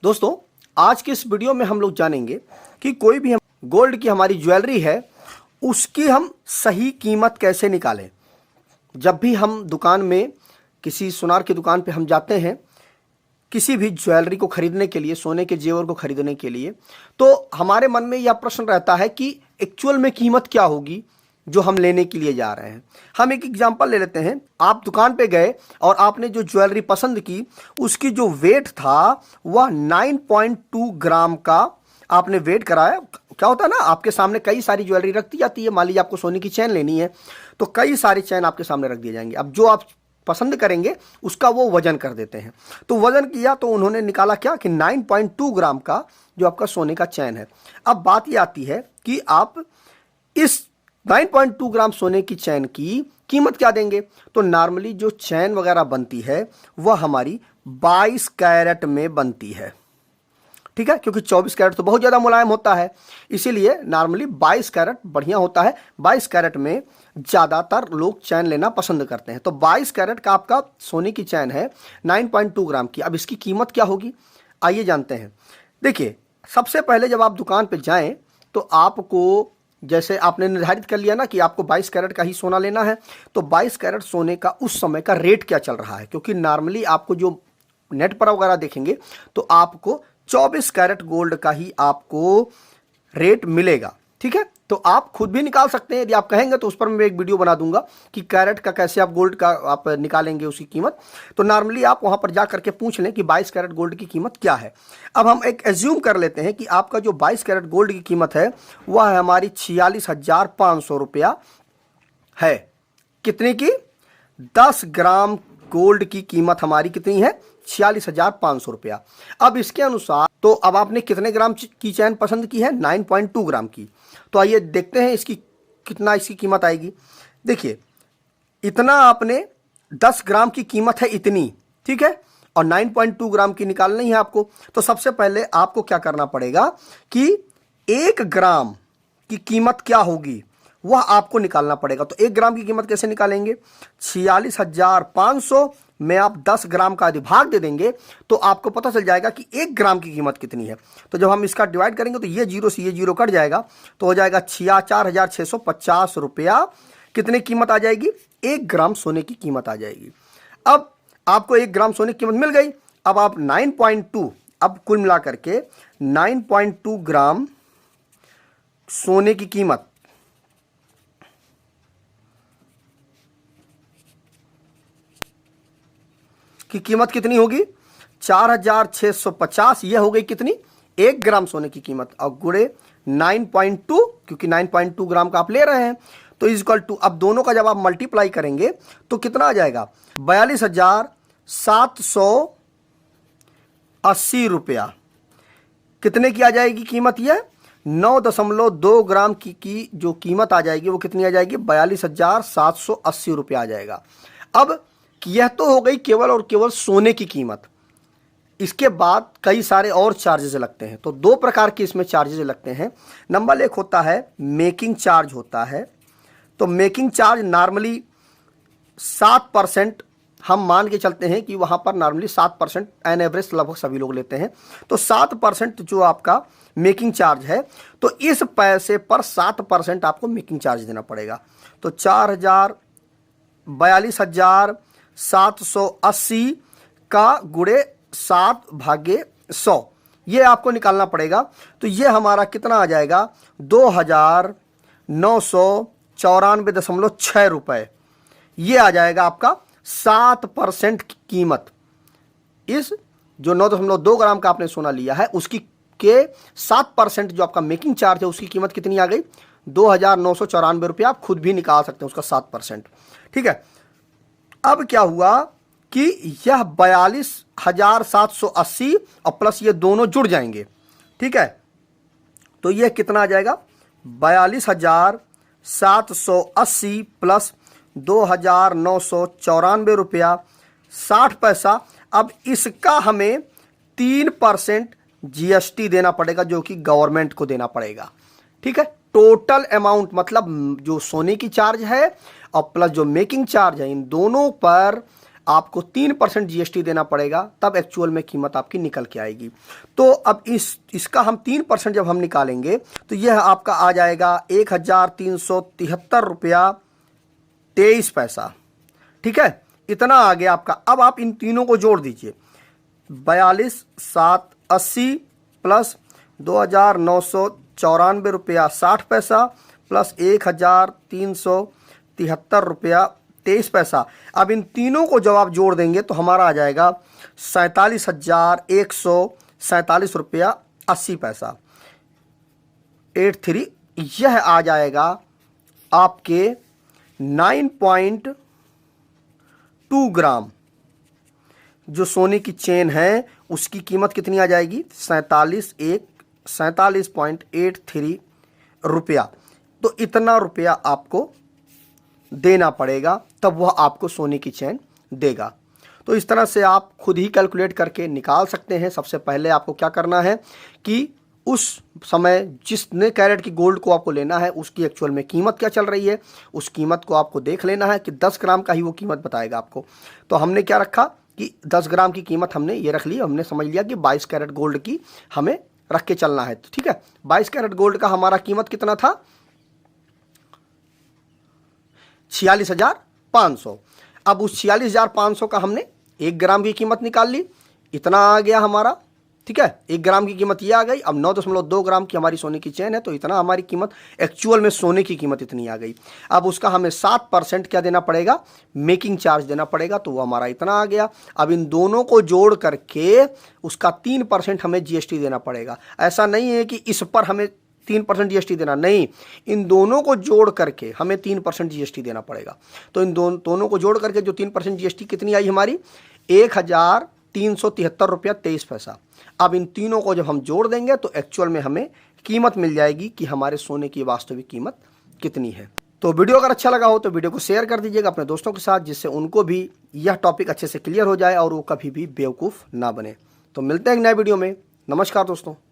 दोस्तों, आज के इस वीडियो में हम लोग जानेंगे कि कोई भी हम गोल्ड की हमारी ज्वेलरी है उसकी हम सही कीमत कैसे निकालें। जब भी हम दुकान में किसी सुनार की दुकान पे हम जाते हैं किसी भी ज्वेलरी को खरीदने के लिए, सोने के जेवर को खरीदने के लिए, तो हमारे मन में यह प्रश्न रहता है कि एक्चुअल में कीमत क्या होगी जो हम लेने के लिए जा रहे हैं। हम एक एग्जांपल ले लेते हैं। आप दुकान पे गए और आपने जो ज्वेलरी पसंद की उसकी जो वेट था वह 9.2 ग्राम का आपने वेट कराया। क्या होता है ना, आपके सामने कई सारी ज्वेलरी रख दी जाती है। मान लीजिए आपको सोने की चैन लेनी है तो कई सारी चैन आपके सामने रख दिए जाएंगे। अब जो आप पसंद करेंगे उसका वो वजन कर देते हैं। तो वजन किया तो उन्होंने निकाला क्या कि 9.2 ग्राम का जो आपका सोने का चैन है। अब बात ये आती है कि आप इस 9.2 ग्राम सोने की चैन की कीमत क्या देंगे। तो नॉर्मली जो चैन वगैरह बनती है वह हमारी 22 कैरेट में बनती है, ठीक है, क्योंकि 24 कैरेट तो बहुत ज़्यादा मुलायम होता है, इसीलिए नॉर्मली 22 कैरेट बढ़िया होता है। 22 कैरेट में ज़्यादातर लोग चैन लेना पसंद करते हैं। तो 22 कैरेट का आपका सोने की चैन है 9.2 ग्राम की। अब इसकी कीमत क्या होगी, आइए जानते हैं। देखिए, सबसे पहले जब आप दुकान पर जाएं तो आपको, जैसे आपने निर्धारित कर लिया ना कि आपको 22 कैरेट का ही सोना लेना है, तो 22 कैरेट सोने का उस समय का रेट क्या चल रहा है, क्योंकि नॉर्मली आपको जो नेट पर वगैरह देखेंगे तो आपको 24 कैरेट गोल्ड का ही आपको रेट मिलेगा, ठीक है। तो आप खुद भी निकाल सकते हैं, यदि आप कहेंगे तो उस पर मैं एक वीडियो बना दूंगा कि कैरेट का कैसे आप गोल्ड का आप निकालेंगे उसकी कीमत। तो नॉर्मली आप वहां पर जा करके पूछ लें कि 22 कैरेट गोल्ड की कीमत क्या है। अब हम एक एज्यूम कर लेते हैं कि आपका जो 22 कैरेट गोल्ड की कीमत है वह है हमारी 46,500 रुपया है। कितने की? 10 ग्राम गोल्ड की कीमत हमारी कितनी है? 46,500 रुपया। अब इसके अनुसार तो अब आपने कितने ग्राम की चैन पसंद की है? 9.2 ग्राम की। तो आइए देखते हैं इसकी कितना इसकी कीमत आएगी। देखिए, इतना आपने 10 ग्राम की कीमत है इतनी, ठीक है, और 9.2 ग्राम की निकालनी है आपको। तो सबसे पहले आपको क्या करना पड़ेगा कि 1 ग्राम की कीमत क्या होगी वह आपको निकालना पड़ेगा। तो 1 ग्राम की कीमत कैसे निकालेंगे? 46,500 में आप 10 ग्राम का अधिभाग दे देंगे तो आपको पता चल जाएगा कि 1 ग्राम की कीमत कितनी है। तो जब हम इसका डिवाइड करेंगे तो ये जीरो से ये जीरो कट जाएगा तो हो जाएगा 4,650 रुपया। कितनी कीमत आ जाएगी? 1 ग्राम सोने की कीमत आ जाएगी। अब आपको 1 ग्राम सोने की कीमत मिल गई। अब आप 9.2, अब कुल मिला करके 9.2 ग्राम सोने की कीमत कितनी होगी? 4,650। ये हो गई कितनी? 1 ग्राम सोने की कीमत, और गुणे 9.2, क्योंकि 9.2 ग्राम का आप ले रहे हैं तो इक्वल टू, अब दोनों का जब आप मल्टीप्लाई करेंगे तो कितना आ जाएगा? 42,780 रुपया। कितने की आ जाएगी कीमत? यह 9.2 ग्राम की जो कीमत आ जाएगी वो कितनी आ जाएगी? 42,780 रुपया आ जाएगा। अब यह तो हो गई केवल और केवल सोने की कीमत। इसके बाद कई सारे और चार्जेस लगते हैं। तो 2 प्रकार के इसमें चार्जेस लगते हैं। नंबर 1 होता है मेकिंग चार्ज होता है। तो मेकिंग चार्ज नॉर्मली 7% हम मान के चलते हैं कि वहाँ पर नॉर्मली 7% एन एवरेज लगभग सभी लोग लेते हैं। तो 7% जो आपका मेकिंग चार्ज है, तो इस पैसे पर 7% आपको मेकिंग चार्ज देना पड़ेगा। तो 42,780 का गुणे 7/100 ये आपको निकालना पड़ेगा। तो ये हमारा कितना आ जाएगा? 2,994.6 रुपए। ये आ जाएगा आपका 7% की कीमत। इस जो 9.2 ग्राम का आपने सोना लिया है उसकी के 7% जो आपका मेकिंग चार्ज है उसकी कीमत कितनी आ गई? 2,994 रुपया। आप खुद भी निकाल सकते हैं उसका 7%, ठीक है। अब क्या हुआ कि यह 42,780 और प्लस ये दोनों जुड़ जाएंगे, ठीक है। तो यह कितना आ जाएगा? 42,780 प्लस 2,994 रुपया 60 पैसा। अब इसका हमें 3% GST देना पड़ेगा जो कि गवर्नमेंट को देना पड़ेगा, ठीक है। टोटल अमाउंट मतलब जो सोने की चार्ज है और प्लस जो मेकिंग चार्ज है, इन दोनों पर आपको 3% जीएसटी देना पड़ेगा, तब एक्चुअल में कीमत आपकी निकल के आएगी। तो अब इसका हम 3% जब हम निकालेंगे तो यह आपका आ जाएगा 1373 रुपया 23 पैसा। ठीक है, इतना आ गया आपका। अब आप इन तीनों को जोड़ दीजिए, 42,780 प्लस 2,994 रुपया 60 पैसा प्लस 1,373 रुपया 23 पैसा। अब इन तीनों को जब आप जोड़ देंगे तो हमारा आ जाएगा 47,147 रुपया 80 पैसा 83। यह आ जाएगा आपके 9.2 ग्राम जो सोने की चेन है, उसकी कीमत कितनी आ जाएगी? 47.83 रुपया। तो इतना रुपया आपको देना पड़ेगा, तब वह आपको सोने की चेन देगा। तो इस तरह से आप खुद ही कैलकुलेट करके निकाल सकते हैं। सबसे पहले आपको क्या करना है कि उस समय जितने कैरेट की गोल्ड को आपको लेना है उसकी एक्चुअल में कीमत क्या चल रही है, उस कीमत को आपको देख लेना है कि 10 ग्राम का ही वो कीमत बताएगा आपको। तो हमने क्या रखा कि 10 ग्राम की कीमत हमने ये रख ली, हमने समझ लिया कि 22 कैरेट गोल्ड की हमें रख के चलना है। तो ठीक है, 22 कैरेट गोल्ड का हमारा कीमत कितना था? 46,500। अब उस 46,500 का हमने 1 ग्राम की कीमत निकाल ली, इतना आ गया हमारा। ठीक है, 1 ग्राम की कीमत ये आ गई। अब 9.2 ग्राम की हमारी सोने की चेन है, तो इतना हमारी कीमत एक्चुअल में सोने की कीमत इतनी आ गई। अब उसका हमें 7% क्या देना पड़ेगा? मेकिंग चार्ज देना पड़ेगा, तो वो हमारा इतना आ गया। अब इन दोनों को जोड़ करके उसका 3% हमें जीएसटी देना पड़ेगा। ऐसा नहीं है कि इस पर हमें 3% जीएसटी देना, नहीं, इन दोनों को जोड़ करके हमें 3% जीएसटी देना पड़ेगा। तो इन दोनों को जोड़ करके जो 3% जीएसटी कितनी आई हमारी? 1,373 रुपया 23 पैसा। अब इन तीनों को जब हम जोड़ देंगे तो एक्चुअल में हमें कीमत मिल जाएगी कि हमारे सोने की वास्तविक कीमत कितनी है। तो वीडियो अगर अच्छा लगा हो तो वीडियो को शेयर कर दीजिएगा अपने दोस्तों के साथ, जिससे उनको भी यह टॉपिक अच्छे से क्लियर हो जाए और वो कभी भी बेवकूफ़ ना बने। तो मिलते हैं एक नए वीडियो में। नमस्कार दोस्तों।